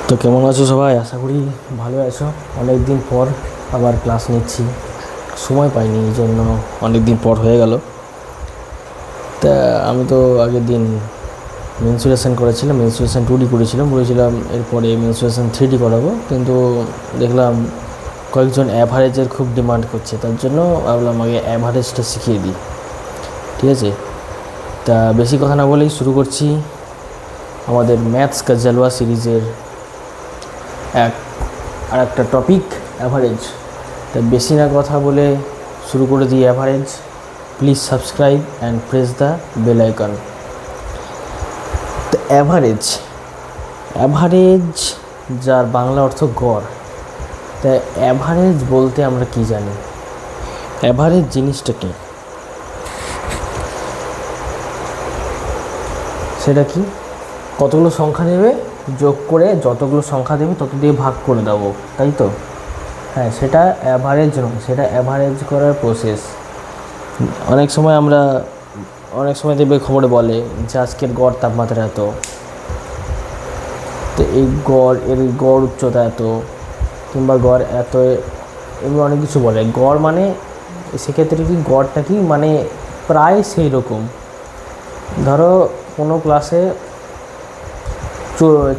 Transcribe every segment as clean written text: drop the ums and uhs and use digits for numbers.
তো কেমন আছো সবাই? আশা করি ভালো আছো। অনেক দিন পর আবার ক্লাস নিচ্ছি, সময় পাইনি, এই জন্য অনেক দিন পর হয়ে গেল। তা আমি তো আগের দিন মেনসুরেশন করেছিলাম, মেনসুরেশন 2D বলেছিলাম এরপরে মেনসুরেশন 3D করাবো, কিন্তু দেখলাম কয়েকজন অ্যাভারেজের খুব ডিমান্ড করছে, তার জন্য ভাবলাম আগে অ্যাভারেজটা শিখিয়ে দিই। ঠিক আছে, তা বেশি কথা না বলেই শুরু করছি আমাদের ম্যাথস কা জলওয়া সিরিজের আর একটা টপিক, অ্যাভারেজ। তা বেশি না কথা বলে শুরু করে দিই average. Please subscribe and press the bell icon. তো অ্যাভারেজ, যার বাংলা অর্থ গড়। তা অ্যাভারেজ বলতে আমরা কি জানি? অ্যাভারেজ জিনিসটা কি? সেটা কি? কতগুলো সংখ্যা দেবে, যোগ করে যতগুলো সংখ্যা দেবে তত দিয়ে ভাগ করে দেবো, তাই তো? হ্যাঁ, সেটা অ্যাভারেজ নয়, সেটা অ্যাভারেজ করার প্রসেস। অনেক সময় দেখবে খবরে বলে যে আজকের গড় তাপমাত্রা এত, তো এই গড় উচ্চতা এত, কিংবা গড় এত, এগুলো অনেক কিছু বলে। গড় মানে সেক্ষেত্রে কি, গড়টা কি মানে প্রায় সেই রকম। ধরো কোনো ক্লাসে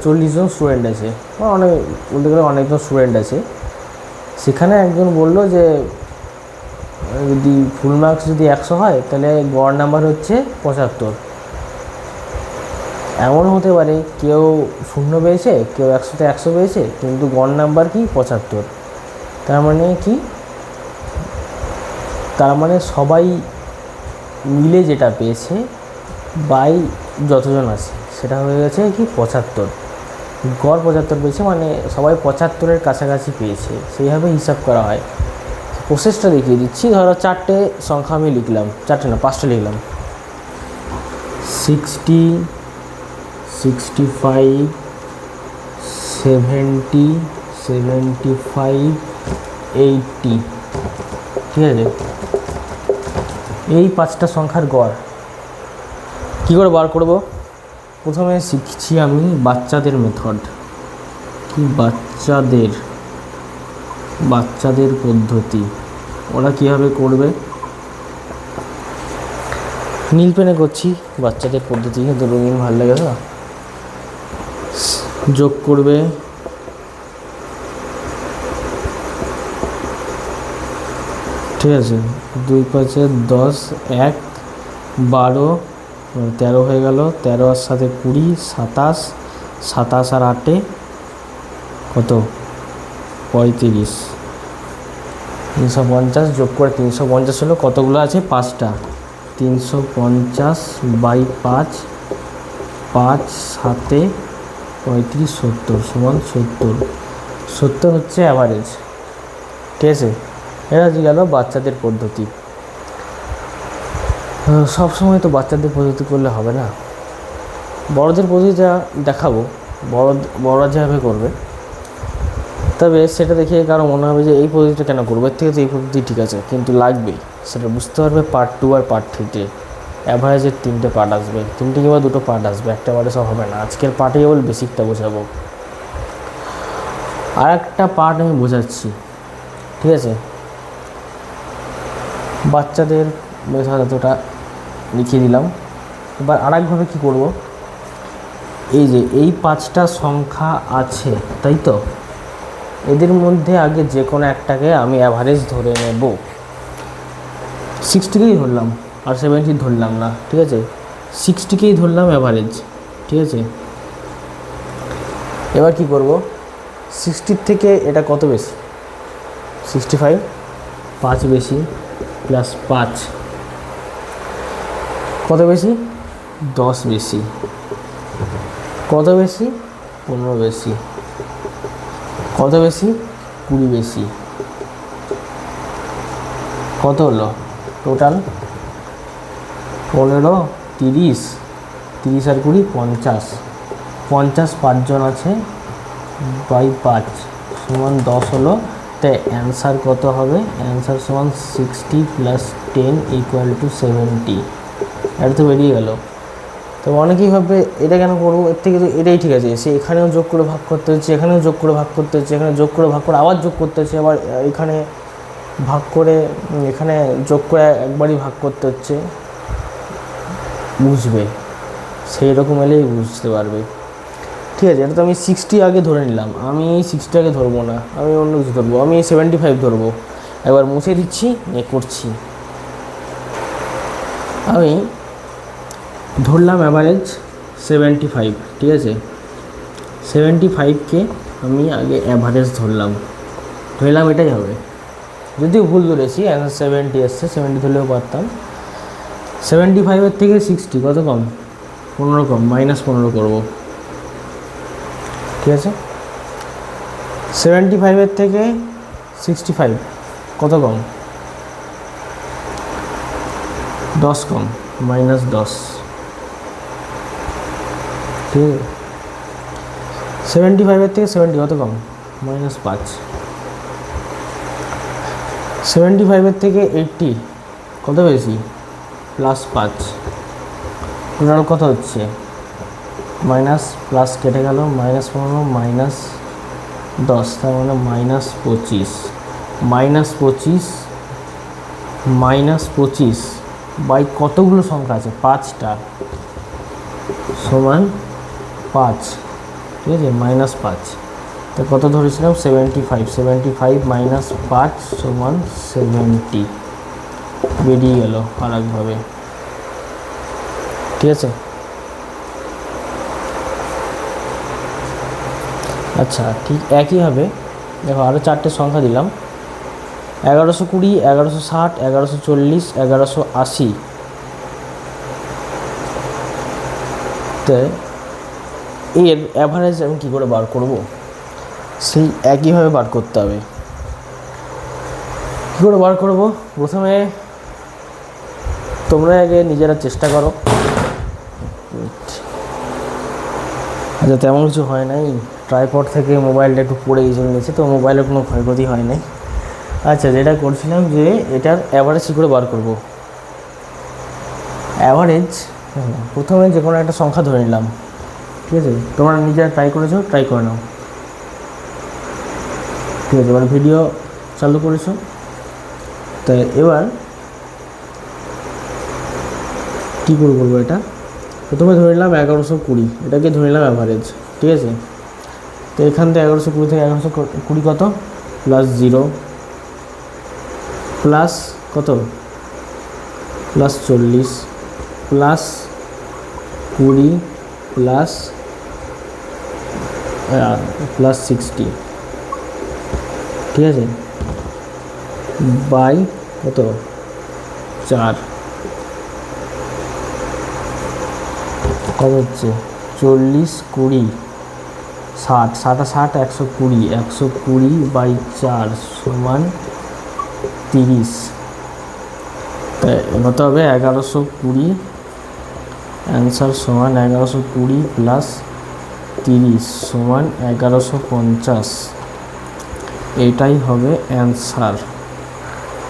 40 জন স্টুডেন্ট আছে, বলতে গেলে অনেকজন স্টুডেন্ট আছে। সেখানে একজন বলল যে যদি ফুল মার্কস যদি 100 হয়, তাহলে গড় নাম্বার হচ্ছে 75। এমন হতে পারে কেউ 0 পেয়েছে, কেউ 100তে 100 পেয়েছে, কিন্তু গড় নাম্বার কি 75। তার মানে কি? তার মানে সবাই মিলে যেটা পেয়েছে বাই যতজন আছে সেটা হয়ে গেছে কি 75। গড় 75 পেয়েছে, মানে সবাই 75-এর কাছাকাছি পেয়েছে, সেইভাবে হিসাব করা হয়। প্রসেসটা দেখিয়ে দিচ্ছি। ধরো 4টে সংখ্যা আমি লিখলাম, 4টে না 5টে লিখলাম। 60, 65, 70, 75, 80। ঠিক আছে, এই 5টা সংখ্যার গড় কী করে বার করব? প্রথমে শিখছি আমি বাচ্চাদের মেথড। কি? বাচ্চাদের পদ্ধতি। ওরা কীভাবে করবে? নীল পেনে করছি বাচ্চাদের পদ্ধতি, কিন্তু রঙিন ভালো লাগে না। যোগ করবে, ঠিক আছে। 2 5 10, 1 12, 13 হয়ে গেল। 13 আর সাথে 20, 27, 27 আর 8 কত? 35। 350 যোগ করে 350 হলো। কতগুলো আছে? 5টা। 350 বাই 5, 5 7 35 70 সমান 70। 70 হচ্ছে অ্যাভারেজ। ঠিক আছে, এটা গেল বাচ্চাদের পদ্ধতি। সবসময় তো বাচ্চাদের পদ্ধতি করলে হবে না, বড়দের পদ্ধতিটা দেখাবো। বড়রা যেভাবে করবে, তবে সেটা দেখে কারো মনে হবে যে এই পদ্ধতিটা কেন করবো, এর থেকে তো এই পদ্ধতি ঠিক আছে, কিন্তু লাগবেই। সেটা বুঝতে পারবে পার্ট 2 আর পার্ট 3-তে। অ্যাভারেজের 3টে পার্ট আসবে, 3টে কিংবা 2টো পার্ট আসবে, একটা পার্টে সব হবে না। আজকের পার্টে কেবল বেসিকটা বোঝাবো, আর একটা পার্ট আমি বোঝাচ্ছি। ঠিক আছে, বাচ্চাদের মেথড এতটা লিখিয়ে দিলাম। এবার আরেকভাবে কী করব? এই যে এই 5টা সংখ্যা আছে, তাই তো? এদের মধ্যে আগে যে কোনো একটাকে আমি অ্যাভারেজ ধরে নেব। 60কেই ধরলাম, আর 70 ধরলাম না। ঠিক আছে, 60কেই ধরলাম অ্যাভারেজ। ঠিক আছে, এবার কি করব? 60 থেকে এটা কত বেশি? 65, 5 বেশি, প্লাস 5 কত বেশি? 10 বেশি। কত বেশি? 15 বেশি। কত বেশি? 20 বেশি। কত হলো টোটাল? 15, 30, 30 আর 20 50। 50 5জন আছে, বাই 5 সমান 10 হলো। তাই অ্যান্সার কত হবে? অ্যান্সার সমান 60 + 10 = 70। এটা তো বেরিয়ে গেল। তো অনেকেই ভাববে এটা কেন করবো, এর থেকে তো এটাই ঠিক আছে, সে এখানেও যোগ করে ভাগ করতে হচ্ছে, এখানেও যোগ করে ভাগ করতে হচ্ছে, এখানে যোগ করে ভাগ করে আবার যোগ করতে হচ্ছে, আবার এখানে ভাগ করে এখানে যোগ করে একবারই ভাগ করতে হচ্ছে। বুঝবে, সেই রকম এলেই বুঝতে পারবে। ঠিক আছে, এটা তো আমি 60 আগে ধরে নিলাম, আমি 60 আগে ধরবো না, আমি অন্য কিছু ধরবো, আমি 75 ধরবো। একবার মুছে দিচ্ছি, করছি। আমি ধরলাম অ্যাভারেজ 75, ঠিক আছে। 75কে আমি আগে অ্যাভারেজ ধরলাম, এটাই হবে। যদিও ভুল ধরেছি, অ্যান্সার 70 এসছে, 70 ধরলেও পারতাম। 75-এর থেকে 60 কত কম? 15 কম, -15 করবো, ঠিক আছে। 75-এর থেকে 65 কত কম? 10 কম, -10, ঠিক আছে। 75-এর থেকে 70 কত কম? -5। 75-এর থেকে 80 কত বেশি? +5। টোটাল কত হচ্ছে? মাইনাস প্লাস কেটে গেল, -15 -10, তার মানে -25। -25 বাই কতগুলো সংখ্যা আছে? 5টা, সমান 5, ঠিক আছে, -5। তো কত ধরেছিলাম? 75, 75 - 5 সমান 70, বেরিয়ে গেল আর একভাবে, ঠিক আছে। আচ্ছা, ঠিক একইভাবে দেখো আরও 4টে সংখ্যা দিলাম, 1120, 1160, 1140, 1180। তো এর অ্যাভারেজ আমি কী করে বার করব? সেই একইভাবে বার করতে হবে। কী করে বার করব? প্রথমে তোমরা আগে নিজেরা চেষ্টা করো। আচ্ছা, তেমন কিছু হয় নাই, ট্রাইপড থেকে মোবাইলটা একটু পড়ে চলে গেছে, তো মোবাইলের কোনো ক্ষয়ক্ষতি হয় নাই। আচ্ছা, যেটা করছিলাম যে এটার অ্যাভারেজ কী করে বার করব? অ্যাভারেজ প্রথমে যে কোনো একটা সংখ্যা ধরে নিলাম, ঠিক আছে। তোমরা নিজেরা ট্রাই করেছো, ট্রাই করে নাও, ঠিক আছে। এবার ভিডিও চালু করেছো, তাই এবার কী করে করবো? এটা প্রথমে ধরে নিলাম 1120, এটাকে ধরে নিলাম অ্যাভারেজ, ঠিক আছে। তো এখান থেকে 1120 থেকে 1120 কত? +0 প্লাস কত? +40 +20 +60, ঠিক আছে, বাই কত? 4, কত হচ্ছে? 40, 20, 60, 60, 120, 120 বাই 4 সমান 30। তাই কত হবে? 1120। অ্যান্সার সমান 1120 প্লাস 30 সমান 1150। এইটাই হবে অ্যান্সার,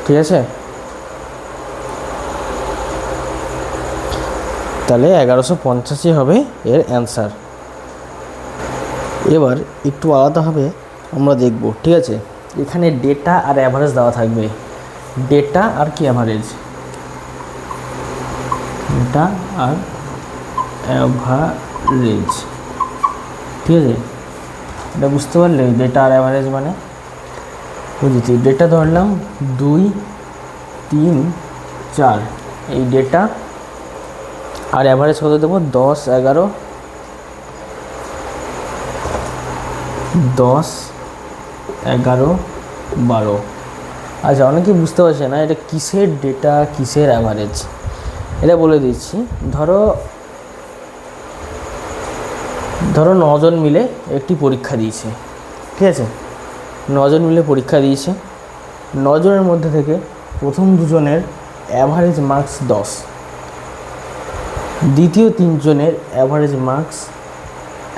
ঠিক আছে। তাহলে 1150ই হবে এর অ্যান্সার। এবার একটু আলাদাভাবে আমরা দেখব, ঠিক আছে। এখানে ডেটা আর অ্যাভারেজ দেওয়া থাকবে, ডেটা আর কি অ্যাভারেজ, ডেটা আর অ্যাভারেজ, ঠিক আছে। এটা বুঝতে পারলে ডেটা আর অ্যাভারেজ মানে? বুঝেছি। ডেটা ধরলাম 2, 3, 4, এই ডেটা, আর অ্যাভারেজ কত দেবো? 10, 11, 10, 11, 12। আচ্ছা, অনেকেই বুঝতে পারছে না এটা কিসের ডেটা কিসের অ্যাভারেজ, এটা বলে দিচ্ছি। ধরো 9 জন মিলে একটি পরীক্ষা দিয়েছে, ঠিক আছে। 9 জন মিলে পরীক্ষা দিয়েছে, 9 জনের মধ্যে থেকে প্রথম 2 জনের অ্যাভারেজ মার্কস 10, দ্বিতীয় 3 জনের অ্যাভারেজ মার্কস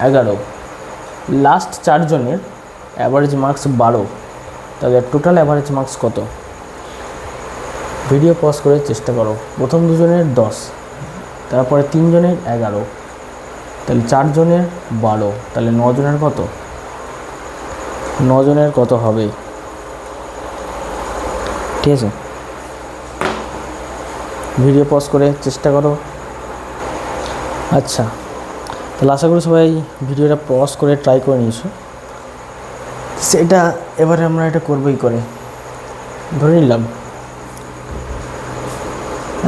11, লাস্ট 4 জনের অ্যাভারেজ মার্কস 12। তাদের টোটাল অ্যাভারেজ মার্কস কত? ভিডিও পজ করে চেষ্টা করো। প্রথম 2 জনের 10, তারপরে 3 জনের 11, তাহলে 4 জনের 12, তাহলে 9 জনের কত? 9 জনের কত হবে? ঠিক আছে, ভিডিও পজ করে চেষ্টা করো। আচ্ছা, তাহলে আশা করি সবাই ভিডিওটা পজ করে ট্রাই করে নিয়েছো। সেটা এবারে আমরা এটা করবই করে ধরে নিলাম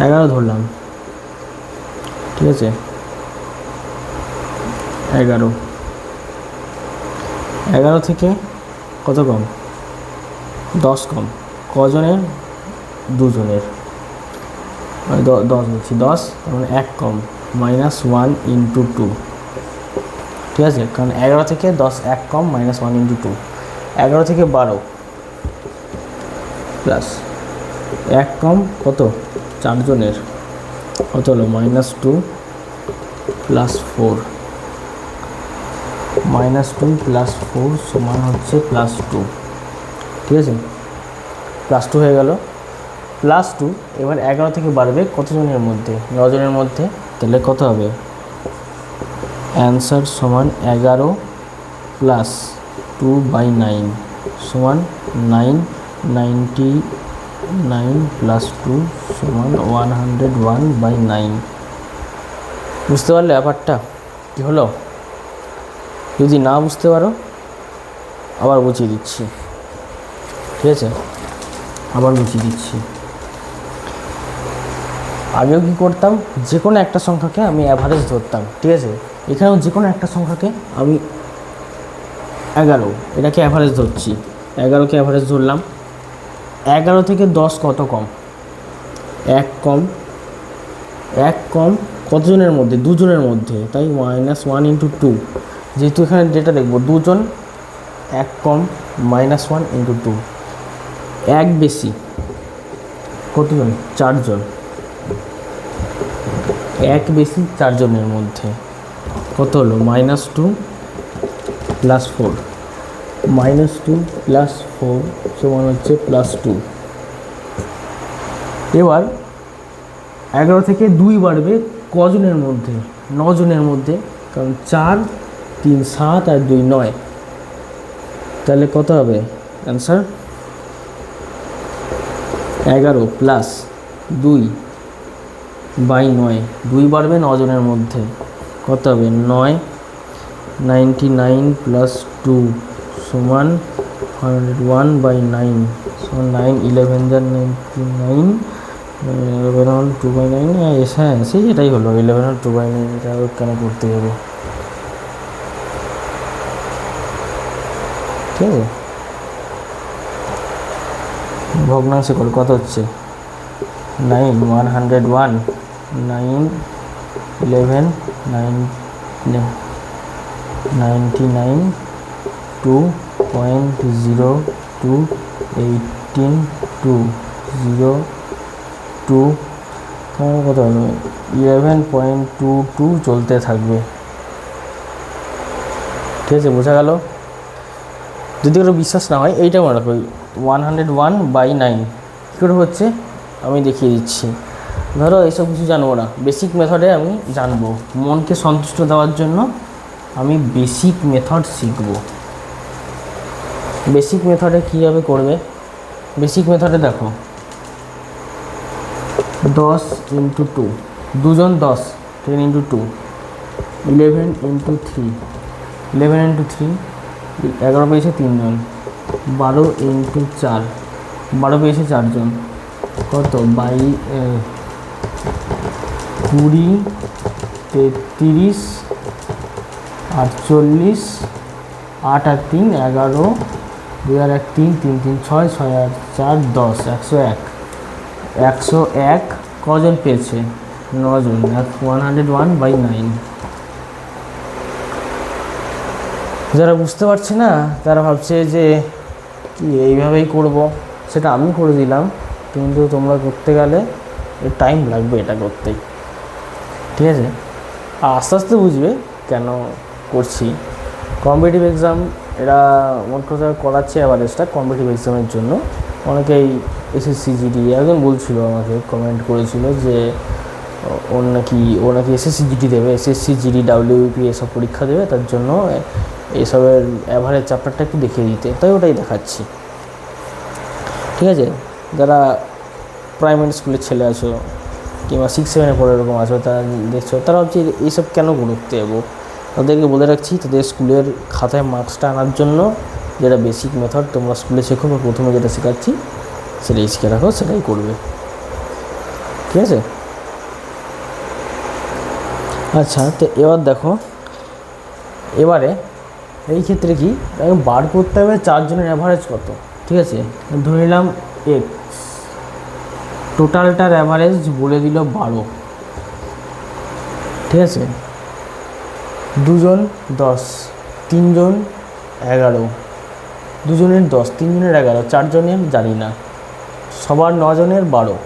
11 ধরলাম, ঠিক আছে, 11 থেকে কত কম? 10 কম। কজনের? 2 জনের, 10 বলছি, 10 মানে 1 কম, -1 × 2, ঠিক আছে, কারণ 11 থেকে 10 1 কম, -1 × 2। 11 থেকে 12 প্লাস 1 কম কত? 4 জনের, কত হলো? -2 + 4, -2 + 4 সমান হচ্ছে +2, ঠিক আছে, +2 হয়ে গেল। +2 এবার 11 থেকে বাড়বে কত জনের মধ্যে? 9 জনের মধ্যে, তাহলে কত হবে? অ্যান্সার সমান 11 + 2/9 সমান 9, 99 + 2 সমান 101/9। বুঝতে পারলে ব্যাপারটা কী হলো? যদি না বুঝতে পারো আবার বুঝিয়ে দিচ্ছি, ঠিক আছে, আবার বুঝিয়ে দিচ্ছি। আগেও কী করতাম? যে কোনো একটা সংখ্যাকে আমি অ্যাভারেজ ধরতাম, ঠিক আছে, এখানেও যে কোনো একটা সংখ্যাকে আমি 11 এটাকে অ্যাভারেজ ধরছি, 11কে অ্যাভারেজ ধরলাম। 11 থেকে 10 কত কম? 1 কম। 1 কম কতজনের মধ্যে? 2 জনের মধ্যে, তাই -1 × 2, যেহেতু এখানে যেটা দেখবো 2 জন, 1 কম, -1 × 2। 1 বেশি কতজন? 4 জন। 1 বেশি 4 জনের মধ্যে কত হলো? -2 + 4, -2 + 4 সমান হচ্ছে +2। এবার 11 থেকে 2 বাড়বে কজনের মধ্যে? 9 জনের মধ্যে, কারণ 4, 3 7 আর 2 9, তাহলে কত হবে অ্যান্সার? 11 + 2/9, 2 বাড়বে 9 জনের মধ্যে, কত হবে? 9, 99 + 2 সমান 101/9 সমান 9, 11 × 99, 11 2/9, হ্যাঁ সেই এটাই হলো 11 2/9। এটা কেন করতে যাবো, ঠিক আছে, ভগ্নাংশে করে কত হচ্ছে? 9, 101, 9, 11, 9, 99, 2.02, 18, 2, 0, 2, কত হলো? 11.22 চলতে থাকবে, ঠিক আছে, বোঝা গেল? যদি কারো বিশ্বাস না হয় এইটা মনে রাখো, 101/9 কী করে হচ্ছে আমি দেখিয়ে দিচ্ছি। ধরো এইসব কিছু জানবো না, বেসিক মেথডে আমি জানবো, মনকে সন্তুষ্ট দেওয়ার জন্য আমি বেসিক মেথড শিখব। বেসিক মেথডে কীভাবে করবে? বেসিক মেথডে দেখো 10 × 2, 2 জন 10, 10 × 2, 11 × 3, 11 × 3, 11 পেয়েছে 3 জন, 12 × 4, 12 পেয়েছে 4 জন, কত? 20, 33, 48, 8 আর 3 11, 2 আর 1 3, 3 3 6, 6 আর 4 10, 101। 101 কজন পেয়েছে? 9 জন, 101/9। যারা বুঝতে পারছে না তারা ভাবছে যে কি এইভাবেই করব, সেটা আমি করে দিলাম, কিন্তু তোমরা করতে গেলে টাইম লাগবে এটা করতেই, ঠিক আছে, আস্তে আস্তে বুঝবে কেন করছি। কম্পিটিটিভ এক্সাম এরা মোট কথা করাচ্ছে অ্যাভারেজটা কম্পিটিটিভ এক্সামের জন্য। অনেকেই SSC GD একজন বলছিল, আমাকে কমেন্ট করেছিল যে ও নাকি এসএসসি জিডি দেবে, এসএসসি জিডি ডাব্লিউপি এসব পরীক্ষা দেবে, তার জন্য এইসবের অ্যাভারেজ চ্যাপ্টারটা একটু দেখিয়ে দিতে, তাই ওটাই দেখাচ্ছি। ঠিক আছে, যারা প্রাইমারি স্কুলের ছেলে আছো কিংবা 6-7 পড়ে এরকম আছো, তারা দেখছো, তারা ভাবছি এইসব কেন গুরুত্ব দেবো, তাদেরকে বলে রাখছি তাদের স্কুলের খাতায় মার্কসটা আনার জন্য যেটা বেসিক মেথড তোমরা স্কুলে শেখো বা প্রথমে যেটা শেখাচ্ছি সেটাই শিখে রাখো, সেটাই করবে। ঠিক আছে, আচ্ছা, তো এবার দেখো, এবারে এই ক্ষেত্রে কি বার করতে হবে 4 জনের অ্যাভারেজ কত। ঠিক আছে, ধরে নিলাম এক্স, টোটালটার অ্যাভারেজ বলে দিল 12। ঠিক আছে, 2 জন 10, 3 জন 11, 2 জনের 10, 3 জনের 11, 4 জনের জানি না, সবার 9 জনের 12।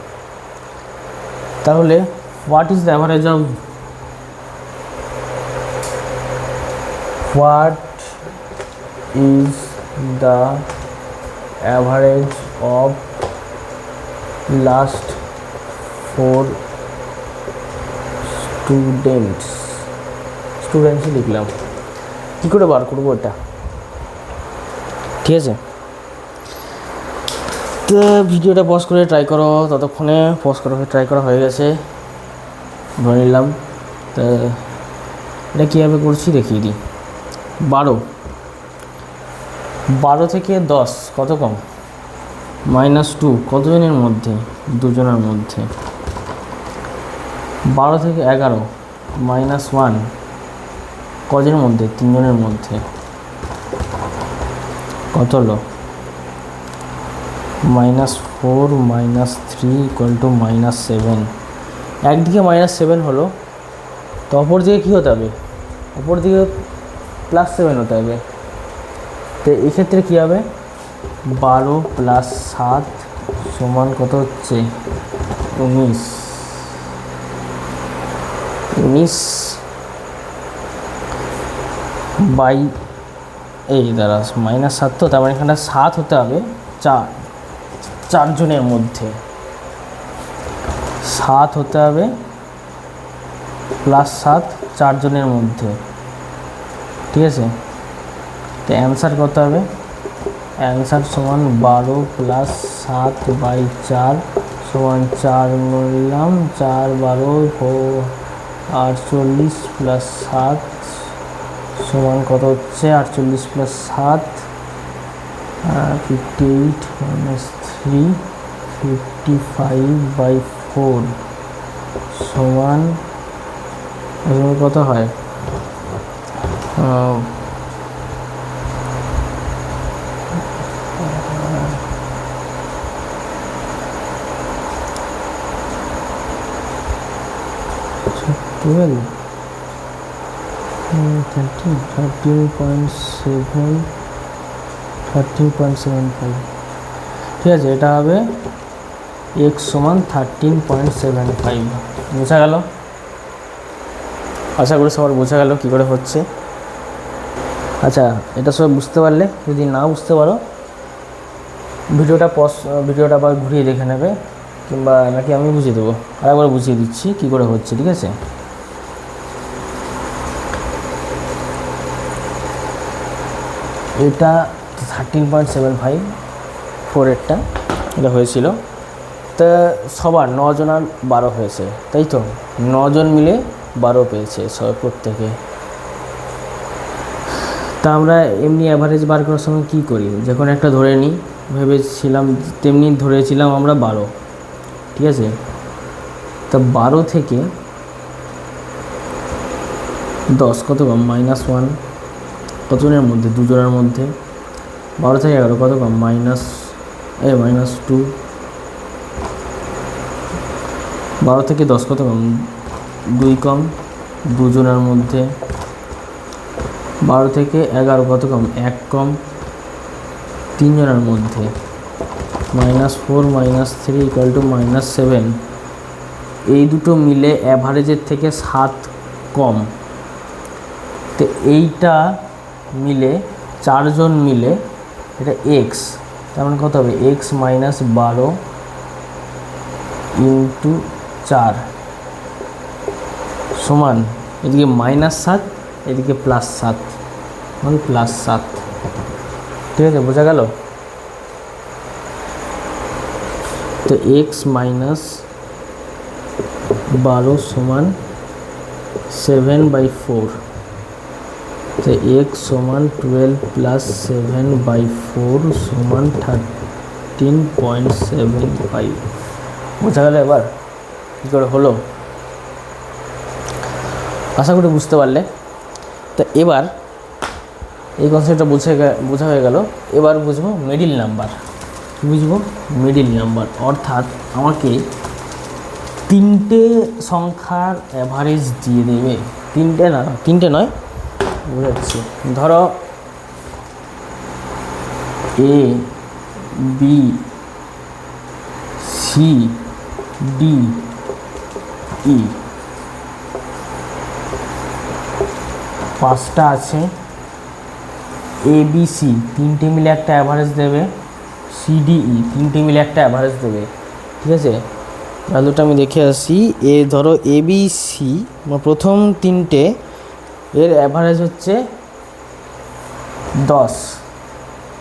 তাহলে what is the average of last 4 students লিখলাম, কী করে বার করবো এটা। ঠিক আছে, তো ভিডিওটা পজ করে ট্রাই করো, ততক্ষণে পজ করা ট্রাই করা হয়ে গেছে ধরে নিলাম। তো এটা কীভাবে করছি দেখিয়ে দিই। 12 থেকে 10 কত কম, -2 কতজনের মধ্যে, 2 জনের মধ্যে। 12 থেকে 11 -1 কজনের মধ্যে, 3 জনের মধ্যে। কত হলো, -4 -3 -7। একদিকে -7 হলো, তো অপর দিকে কী হতে হবে, অপর দিকে +7 হতে হবে। তো এক্ষেত্রে কী হবে, 12 + 7 সমান কত হচ্ছে, 19 বাই এই দ্বারা -7, তো তার মানে এখানটা 7 হতে হবে 4 জনের মধ্যে, 7 হতে হবে +7 4 জনের মধ্যে। ঠিক আছে, তো অ্যান্সার কত হবে, অ্যান্সার সমান 12 + 7/4 সমান 4 বললাম, 4 12 48 + 7 সমান কত হচ্ছে, 48 + 7 58 - 3 55/4 সমান কত হয়, টুয়েলভ 13.75। ঠিক আছে, এটা হবে x সমান 13.75। বোঝা গেল, আশা করি সবার বোঝা গেল কী করে হচ্ছে। আচ্ছা, এটা সবাই বুঝতে পারলে, যদি না বুঝতে পারো ভিডিওটা আবার ঘুরিয়ে দেখে নেবে, কিংবা নাকি আমি বুঝিয়ে দেবো, আরেকবার বুঝিয়ে দিচ্ছি কী করে হচ্ছে। ঠিক আছে, এটা 13.75 4-এরটা এটা হয়েছিল, তা সবার 9 জন আর 12 হয়েছে, তাই তো 9 জন মিলে 12 পেয়েছে সবাই প্রত্যেকে। তা আমরা এমনি অ্যাভারেজ বার করার সময় কী করি, যখন একটা ধরে নিই ভেবেছিলাম তেমনি ধরেছিলাম আমরা 12। ঠিক আছে, তা 12 থেকে 10 কত কম, -1 কতজনের মধ্যে, 2 জনের মধ্যে। 12 থেকে 11 কত কম, -2। 12 থেকে 10 কত কম, 2 কম, 2 জনের মধ্যে। 12 থেকে 11 কত কম, 1 কম, 3 জনের মধ্যে। -4 -3 -7, এই দুটো মিলে অ্যাভারেজের থেকে 7 কম। তো এইটা মিলে 4 জন মিলে এটা এক্স, তার মানে কত হবে, x - 12 × 4 সমান এদিকে -7 এদিকে +7 মানে +7। ঠিক আছে, বোঝা গেল? তো x - 12 সমান 7/4। তো x সমান 12 + 7/4 সমান 13.75। বোঝা গেল? এবার কী করে হলো আশা করি বুঝতে পারলে। তো এবার এই কনসেপ্টটা বোঝা হয়ে গেল। এবার বুঝবো মিডিল নাম্বার। কী বুঝবো? মিডিল নাম্বার অর্থাৎ আমাকে তিনটে সংখ্যার অ্যাভারেজ দিয়ে দেবে। তিনটে নয়, বুঝাচ্ছি। ধরো A B C D E, পাঁচটা আছে। A B C তিনটে মিলে একটা অ্যাভারেজ দেবে, C D E তিনটে মিলে একটা অ্যাভারেজ দেবে। ঠিক আছে, ভ্যালুটা আমি দেখে আসি। ধরো A B C প্রথম তিনটে এর অ্যাভারেজ হচ্ছে 10,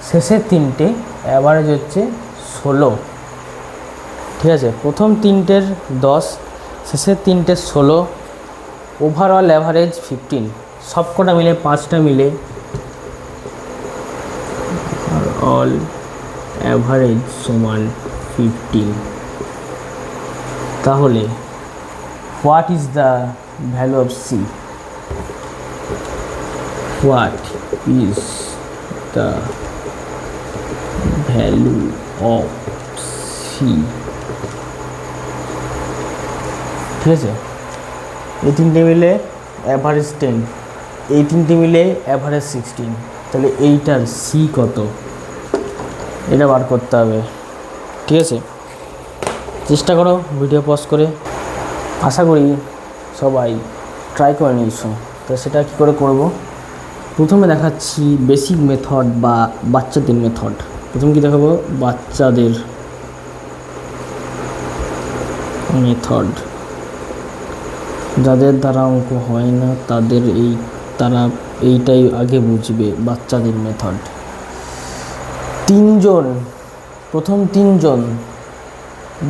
শেষের তিনটে অ্যাভারেজ হচ্ছে 16। ঠিক আছে, প্রথম তিনটের 10, শেষের তিনটের 16, ওভারঅল অ্যাভারেজ 15। সবকটা মিলে পাঁচটা মিলে অল অ্যাভারেজ সমান 15। তাহলে what is the value of C? What is the value of C? ঠিক আছে, এই তিনটে মিলে অ্যাভারেজ 10, এই তিনটে মিলে অ্যাভারেজ 16। তাহলে এইটার সি কত এটা বার করতে হবে। ঠিক আছে, চেষ্টা করো ভিডিও পজ করে। আশা করি সবাই ট্রাই করে নিয়েছো। তো সেটা কী করে করব? প্রথমে দেখাচ্ছি বেসিক মেথড বা বাচ্চাদের মেথড। প্রথম কি দেখাবো? বাচ্চাদের মেথড। যাদের দ্বারা অঙ্ক হয় না তারা এইটাই আগে বুঝবে, বাচ্চাদের মেথড। প্রথম তিনজন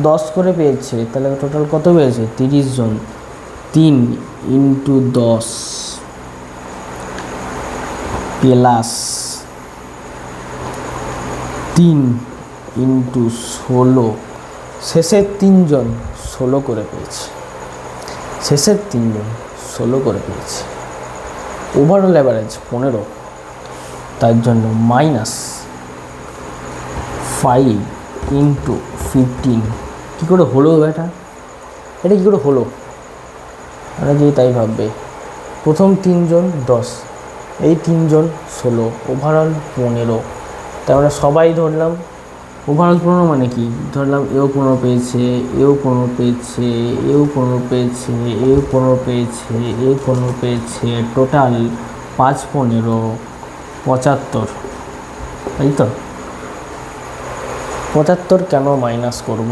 10 করে পেয়েছে, তাহলে টোটাল কত পেয়েছে? 30 জন। 3 × 10 প্লাস 3 × 16, শেষের তিনজন 16 করে পেয়েছে। Overall average 15। তার জন্য -5 × 15। কী করে হলো এটা কী করে হলো? অনেকেই তাই ভাববে। প্রথম তিনজন 10, এই তিনজন 16, ওভারঅল 15। তার মানে সবাই ধরলাম ওভারঅল 15 মানে কি? ধরলাম এও 15 পেয়েছে, এও 15 পেয়েছে, এও 15 পেয়েছে, এও 15 পেয়েছে, এও 15 পেয়েছে, টোটাল 5 15 75। তাই তো? 75 কেন মাইনাস করব?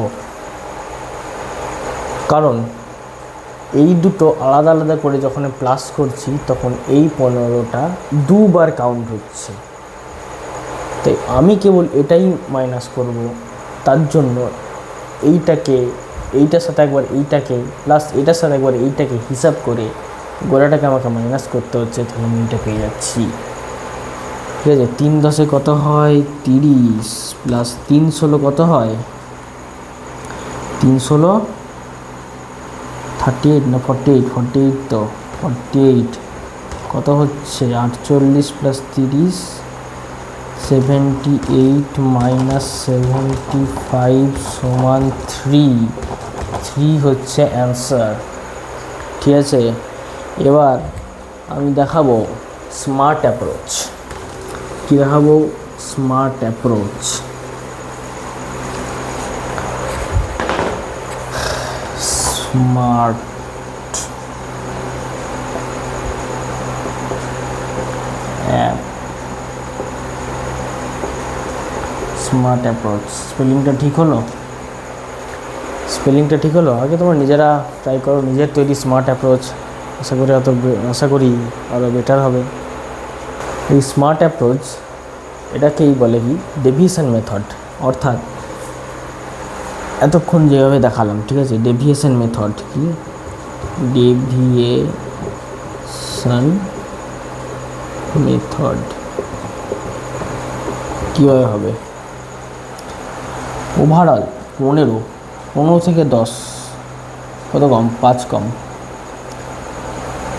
কারণ এই দুটো আলাদা আলাদা করে যখন প্লাস করছি তখন এই 15টা দুবার কাউন্ট হচ্ছে। তাই আমি কেবল এটাই মাইনাস করব। তার জন্য এইটার সাথে একবার এইটাকে প্লাস এটার সাথে একবার এইটাকে হিসাব করে গোড়াটাকে আমাকে মাইনাস করতে হচ্ছে। তাহলে আমি এটা পেয়ে যাচ্ছি। ঠিক আছে, 3 10 কত হয়? 30 প্লাস 3 16 কত হয়? 3 16 38 না 48? 48 তো 48 কত হচ্ছে? 48 প্লাস 30 78 মাইনাস 75 সমান 3 হচ্ছে অ্যান্সার। ঠিক আছে, এবার আমি দেখাবো স্মার্ট অ্যাপ্রোচ। কী দেখাবো? Smart approach. Smart approach. স্পেলিংটা ঠিক হলো? আগে তোমরা নিজেরা ট্রাই করো, নিজের তৈরি স্মার্ট অ্যাপ্রোচ আশা করি আরও বেটার হবে। এই স্মার্ট অ্যাপ্রোচ এটাকেই বলে কি ডেভিয়েশন মেথড, অর্থাৎ এতক্ষণ যেভাবে দেখালাম, ঠিক আছে, ডেভিয়েশন মেথড কি, ডেভিয়েশন মেথড কীভাবে হবে, ওভারঅল 15 থেকে 10 কত কম, 5 কম,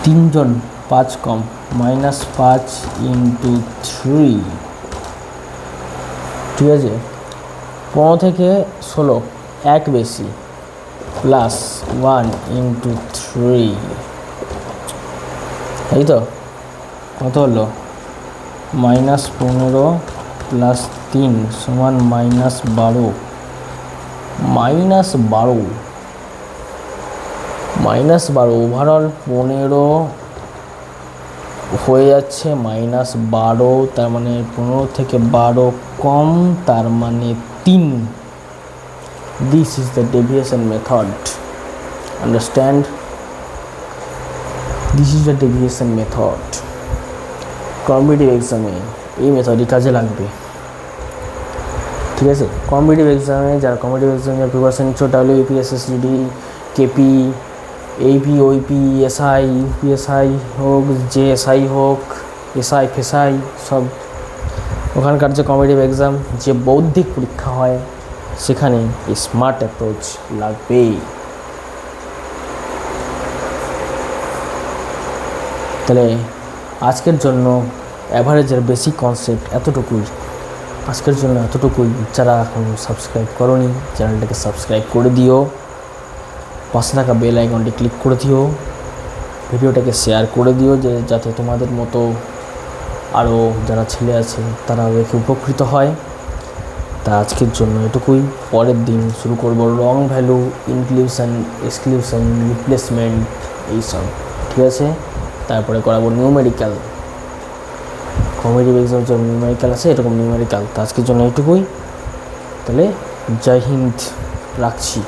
3 জন 5 কম, -5 × 3, ঠিক আছে, 15 থেকে 16 1 বেশি, +1 × 3, এই তো কত হলো, -15 + 3 = -12, -12 ওভারঅল 15 হয়ে যাচ্ছে -12, তার মানে 15 থেকে 12 কম, তার মানে 3। This is the deviation method, understand, this is the deviation method. Competitive এক্সামে এই মেথডই কাজে লাগবে, ঠিক আছে। কম্পিটিটিভ এক্সামে যারা প্রিপারেশন নিচ্ছ, WBPSSC, SSGD, KP, AP, OP, SI, UPSI হোক, JSI হোক, SI FSI সব, ওখানকার যে কম্পিটিটিভ এক্সাম, যে বৌদ্ধিক পরীক্ষা হয়, সেখানে এই স্মার্ট অ্যাপ্রোচ লাগবেই। তাহলে আজকের জন্য অ্যাভারেজের বেসিক কনসেপ্ট এতটুকুই, আজকের জন্য এতটুকুই। যারা এখন সাবস্ক্রাইব করোনি, চ্যানেলটাকে সাবস্ক্রাইব করে দিও, পাশে থাকা বেল আইকনটি ক্লিক করে দিও, ভিডিওটাকে শেয়ার করে দিও, যাতে তোমাদের মতো আরও যারা ছেলে আছে তারা দেখে উপকৃত হয়। তা আজকের জন্য এটুকুই, পরের দিন শুরু করব রং ভ্যালু, ইনক্লুশন, এক্সক্লুশন, রিপ্লেসমেন্ট, এইসব, ঠিক আছে। তারপরে করাবো নিউমেরিক্যাল, কম্পিটিটিভ এক্সাম যেরকম নিউমেরিক্যাল আছে এরকম নিউমেরিক্যাল। তো আজকের জন্য এইটুকুই, তাহলে জয় হিন্দ, রাখছি।